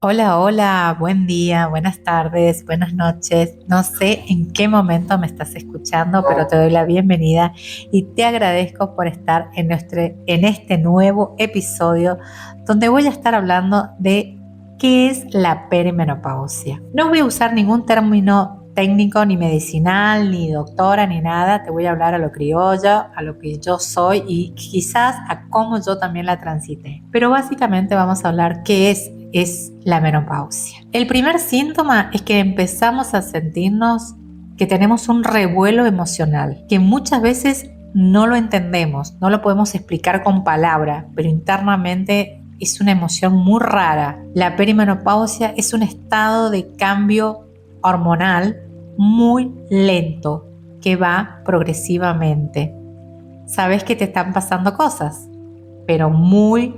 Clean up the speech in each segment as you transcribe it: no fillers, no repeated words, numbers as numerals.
Hola, hola, buen día, buenas tardes, buenas noches. No sé en qué momento me estás escuchando, pero te doy la bienvenida y te agradezco por estar en este nuevo episodio donde voy a estar hablando de qué es la perimenopausia. No voy a usar ningún término técnico, ni medicinal, ni doctora, ni nada. Te voy a hablar a lo criollo, a lo que yo soy y quizás a cómo yo también la transité. Pero básicamente vamos a hablar qué es la menopausia. El primer síntoma es que empezamos a sentirnos que tenemos un revuelo emocional, que muchas veces no lo entendemos, no lo podemos explicar con palabras, pero internamente es una emoción muy rara. La perimenopausia es un estado de cambio hormonal muy lento que va progresivamente. Sabes que te están pasando cosas, pero muy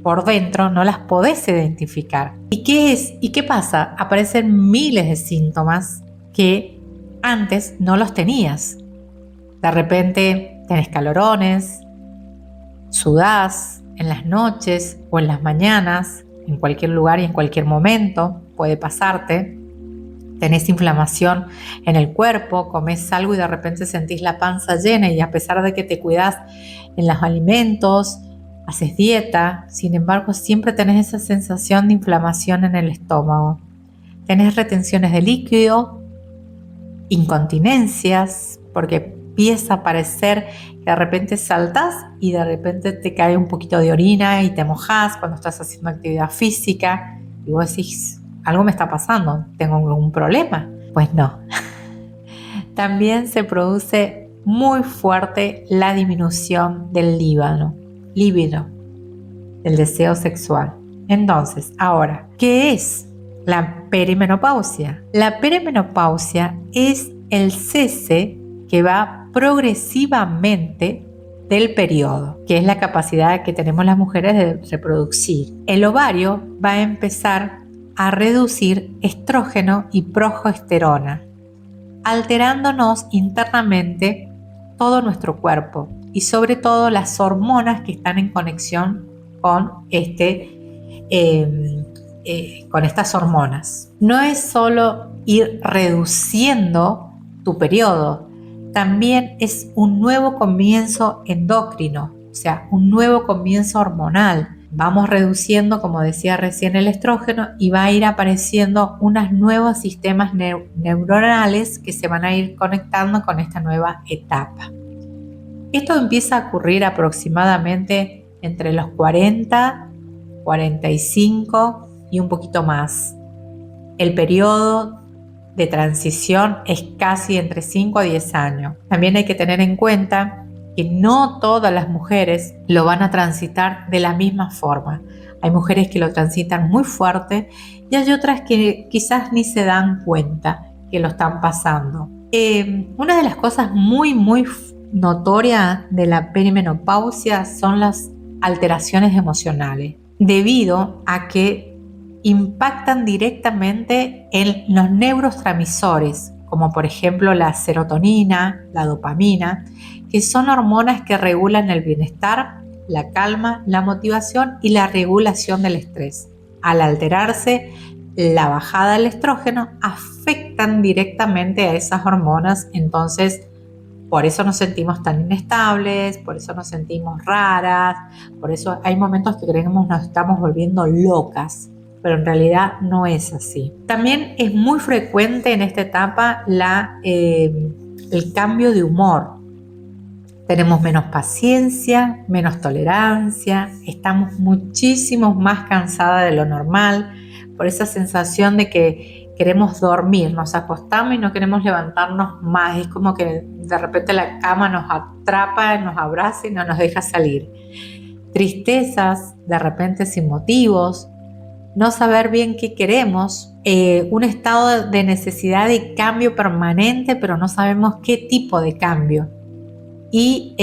por dentro no las podés identificar. ¿Y qué es? ¿Y qué pasa? Aparecen miles de síntomas que antes no los tenías. De repente tenés calorones, sudás en las noches o en las mañanas, en cualquier lugar y en cualquier momento puede pasarte. Tenés inflamación en el cuerpo, comés algo y de repente sentís la panza llena y a pesar de que te cuidás en los alimentos, haces dieta, sin embargo siempre tenés esa sensación de inflamación en el estómago. Tenés retenciones de líquido, incontinencias, porque empieza a parecer que de repente saltás y de repente te cae un poquito de orina y te mojás cuando estás haciendo actividad física y vos decís, algo me está pasando, ¿tengo algún problema? Pues no. También se produce muy fuerte la disminución del libido, del deseo sexual. Entonces, ahora, ¿qué es la perimenopausia? La perimenopausia es el cese que va progresivamente del periodo, que es la capacidad que tenemos las mujeres de reproducir. El ovario va a empezar a reducir estrógeno y progesterona, alterándonos internamente todo nuestro cuerpo y sobre todo las hormonas que están en conexión con con estas hormonas. No es solo ir reduciendo tu periodo, también es un nuevo comienzo endocrino, o sea, un nuevo comienzo hormonal. Vamos reduciendo, como decía recién, el estrógeno y va a ir apareciendo unos nuevos sistemas neuronales que se van a ir conectando con esta nueva etapa. Esto empieza a ocurrir aproximadamente entre los 40, 45 y un poquito más. El periodo de transición es casi entre 5 a 10 años. También hay que tener en cuenta que no todas las mujeres lo van a transitar de la misma forma. Hay mujeres que lo transitan muy fuerte y hay otras que quizás ni se dan cuenta que lo están pasando. Una de las cosas muy notorias de la perimenopausia son las alteraciones emocionales, debido a que impactan directamente en los neurotransmisores, como por ejemplo la serotonina, la dopamina, que son hormonas que regulan el bienestar, la calma, la motivación y la regulación del estrés. Al alterarse la bajada del estrógeno, afectan directamente a esas hormonas, entonces por eso nos sentimos tan inestables, por eso nos sentimos raras, por eso hay momentos que creemos nos estamos volviendo locas, pero en realidad no es así. También es muy frecuente en esta etapa el cambio de humor. Tenemos menos paciencia, menos tolerancia, estamos muchísimo más cansadas de lo normal, por esa sensación de que queremos dormir, nos acostamos y no queremos levantarnos más, es como que de repente la cama nos atrapa, nos abraza y no nos deja salir. Tristezas, de repente sin motivos, no saber bien qué queremos, un estado de necesidad de cambio permanente, pero no sabemos qué tipo de cambio. Y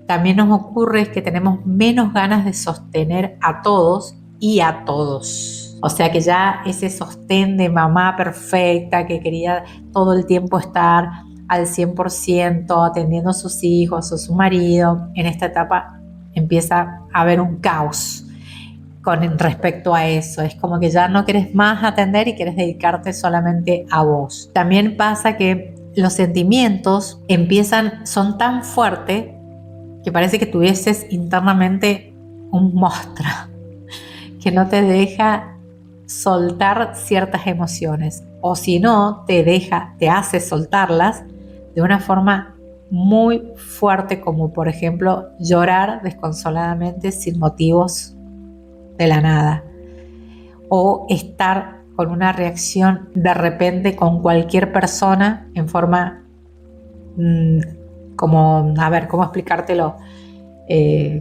también nos ocurre que tenemos menos ganas de sostener a todos y a todos. O sea que ya ese sostén de mamá perfecta que quería todo el tiempo estar al 100% atendiendo a sus hijos o su marido, en esta etapa empieza a haber un caos. con respecto a eso. Es como que ya no querés más atender y querés dedicarte solamente a vos. También pasa que los sentimientos son tan fuertes que parece que tuvieses internamente un monstruo que no te deja soltar ciertas emociones, o si no, te hace soltarlas de una forma muy fuerte, como por ejemplo llorar desconsoladamente sin motivos de la nada, o estar con una reacción de repente con cualquier persona en forma como, a ver, ¿cómo explicártelo?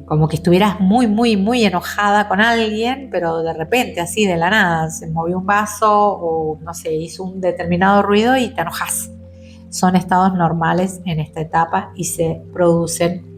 Como que estuvieras muy, muy, muy enojada con alguien, pero de repente, así de la nada, se movió un vaso o no sé, hizo un determinado ruido y te enojas. Son estados normales en esta etapa y se producen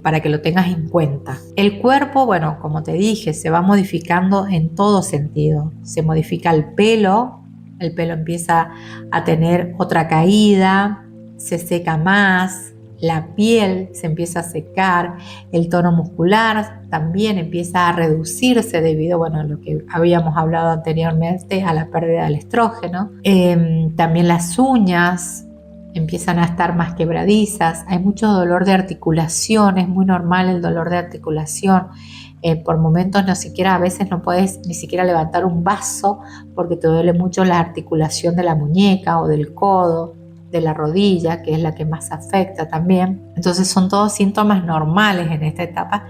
para que lo tengas en cuenta. El cuerpo, bueno, como te dije, se va modificando en todo sentido. Se modifica el pelo empieza a tener otra caída, se seca más, la piel se empieza a secar, el tono muscular también empieza a reducirse debido, bueno, a lo que habíamos hablado anteriormente, a la pérdida del estrógeno. También las uñas empiezan a estar más quebradizas, hay mucho dolor de articulación, es muy normal el dolor de articulación. Por momentos a veces no puedes ni siquiera levantar un vaso porque te duele mucho la articulación de la muñeca o del codo, de la rodilla, que es la que más afecta también. Entonces son todos síntomas normales en esta etapa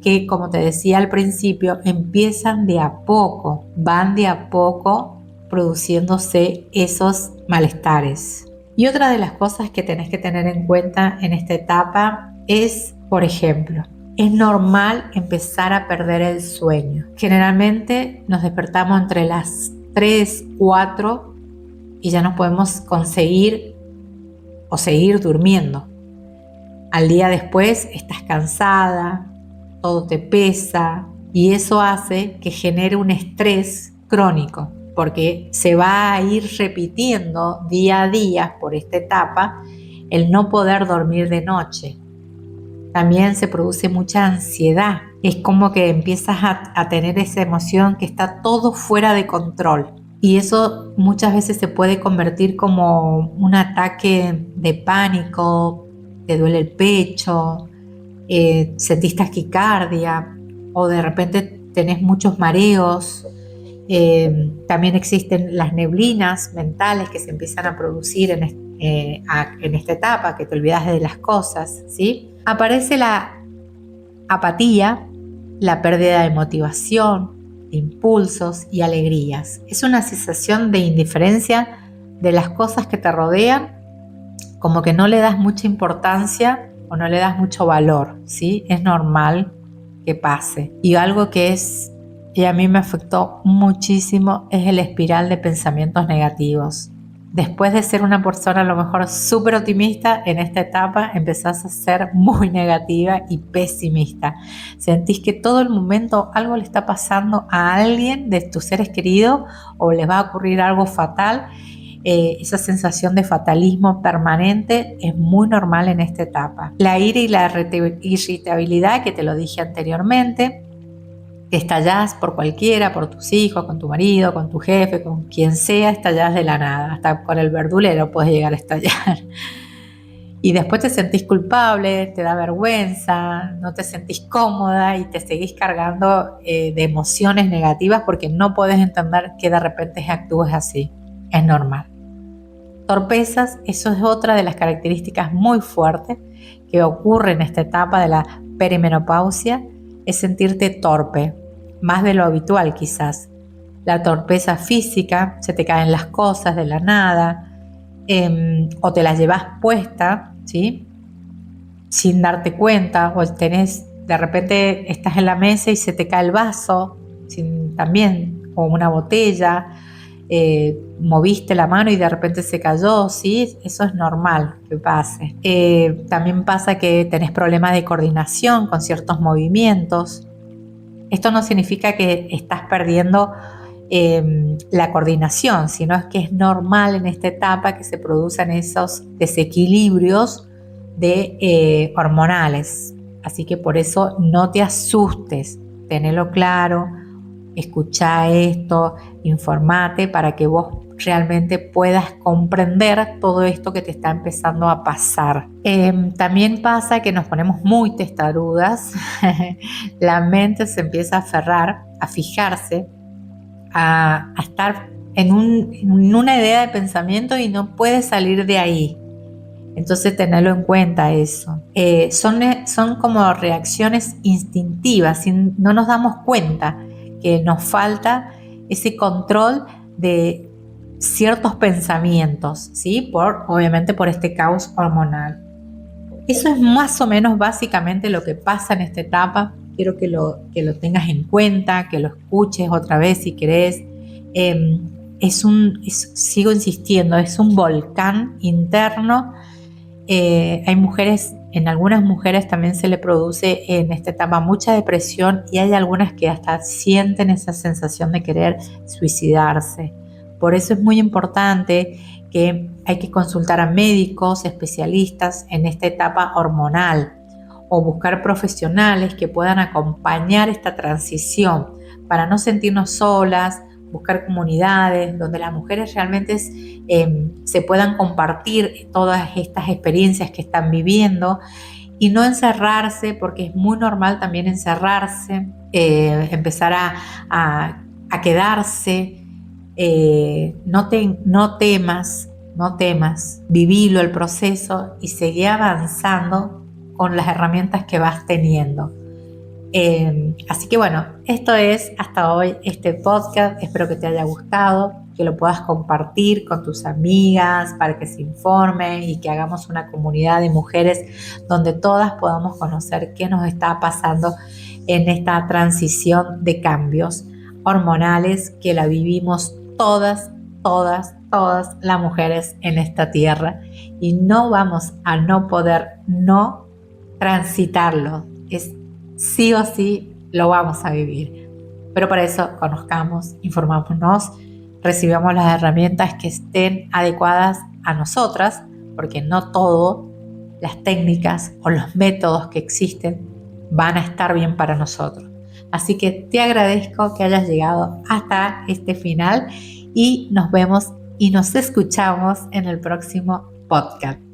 que, como te decía al principio, empiezan de a poco, van de a poco produciéndose esos malestares. Y otra de las cosas que tenés que tener en cuenta en esta etapa es, por ejemplo, es normal empezar a perder el sueño. Generalmente nos despertamos entre las 3, 4 y ya no podemos conseguir o seguir durmiendo. Al día después estás cansada, todo te pesa y eso hace que genere un estrés crónico porque se va a ir repitiendo día a día por esta etapa el no poder dormir de noche. También se produce mucha ansiedad. Es como que empiezas a tener esa emoción que está todo fuera de control. Y eso muchas veces se puede convertir como un ataque de pánico, te duele el pecho, sentís taquicardia o de repente tenés muchos mareos. También existen las neblinas mentales que se empiezan a producir en esta etapa, que te olvidas de las cosas, ¿sí? Aparece la apatía, la pérdida de motivación, de impulsos y alegrías. Es una sensación de indiferencia de las cosas que te rodean, como que no le das mucha importancia o no le das mucho valor, ¿sí? Es normal que pase. Y algo y a mí me afectó muchísimo, es el espiral de pensamientos negativos. Después de ser una persona a lo mejor súper optimista, en esta etapa empezás a ser muy negativa y pesimista. Sentís que todo el momento algo le está pasando a alguien de tus seres queridos o les va a ocurrir algo fatal. Esa sensación de fatalismo permanente es muy normal en esta etapa. La ira y la irritabilidad, que te lo dije anteriormente, que estallás por cualquiera, por tus hijos, con tu marido, con tu jefe, con quien sea, estallás de la nada. Hasta con el verdulero puedes llegar a estallar. Y después te sentís culpable, te da vergüenza, no te sentís cómoda y te seguís cargando de emociones negativas porque no puedes entender que de repente actúes así. Es normal. Torpezas, eso es otra de las características muy fuertes que ocurre en esta etapa de la perimenopausia, es sentirte torpe, más de lo habitual quizás. La torpeza física, se te caen las cosas de la nada, o te las llevas puesta, ¿sí? Sin darte cuenta, o de repente estás en la mesa y se te cae el vaso, también, o una botella, moviste la mano y de repente se cayó, ¿sí? Eso es normal que pase. También pasa que tenés problemas de coordinación con ciertos movimientos. Esto no significa que estás perdiendo la coordinación, sino es que es normal en esta etapa que se produzcan esos desequilibrios hormonales. Así que por eso no te asustes. tenelo claro, escucha esto, informate para que vos realmente puedas comprender todo esto que te está empezando a pasar. También pasa que nos ponemos muy testarudas, la mente se empieza a aferrar, a fijarse, a estar en una idea de pensamiento y no puede salir de ahí. Entonces tenerlo en cuenta eso. Son como reacciones instintivas y no nos damos cuenta que nos falta ese control de ciertos pensamientos, ¿sí? Obviamente por este caos hormonal. Eso es más o menos básicamente lo que pasa en esta etapa. Quiero que lo tengas en cuenta, que lo escuches otra vez si querés. Sigo insistiendo, es un volcán interno. En algunas mujeres también se le produce en esta etapa mucha depresión y hay algunas que hasta sienten esa sensación de querer suicidarse. Por eso es muy importante que hay que consultar a médicos, especialistas en esta etapa hormonal o buscar profesionales que puedan acompañar esta transición para no sentirnos solas, buscar comunidades donde las mujeres realmente se puedan compartir todas estas experiencias que están viviendo y no encerrarse, porque es muy normal también encerrarse, empezar a quedarse. No temas, vivilo el proceso y seguí avanzando con las herramientas que vas teniendo. Así que bueno, esto es hasta hoy este podcast. Espero que te haya gustado, que lo puedas compartir con tus amigas para que se informen y que hagamos una comunidad de mujeres donde todas podamos conocer qué nos está pasando en esta transición de cambios hormonales que la vivimos todas las mujeres en esta tierra y no vamos a no poder no transitarlo. Es sí o sí lo vamos a vivir. Pero para eso conozcamos, informémonos, recibamos las herramientas que estén adecuadas a nosotras, porque no todas las técnicas o los métodos que existen van a estar bien para nosotros. Así que te agradezco que hayas llegado hasta este final y nos vemos y nos escuchamos en el próximo podcast.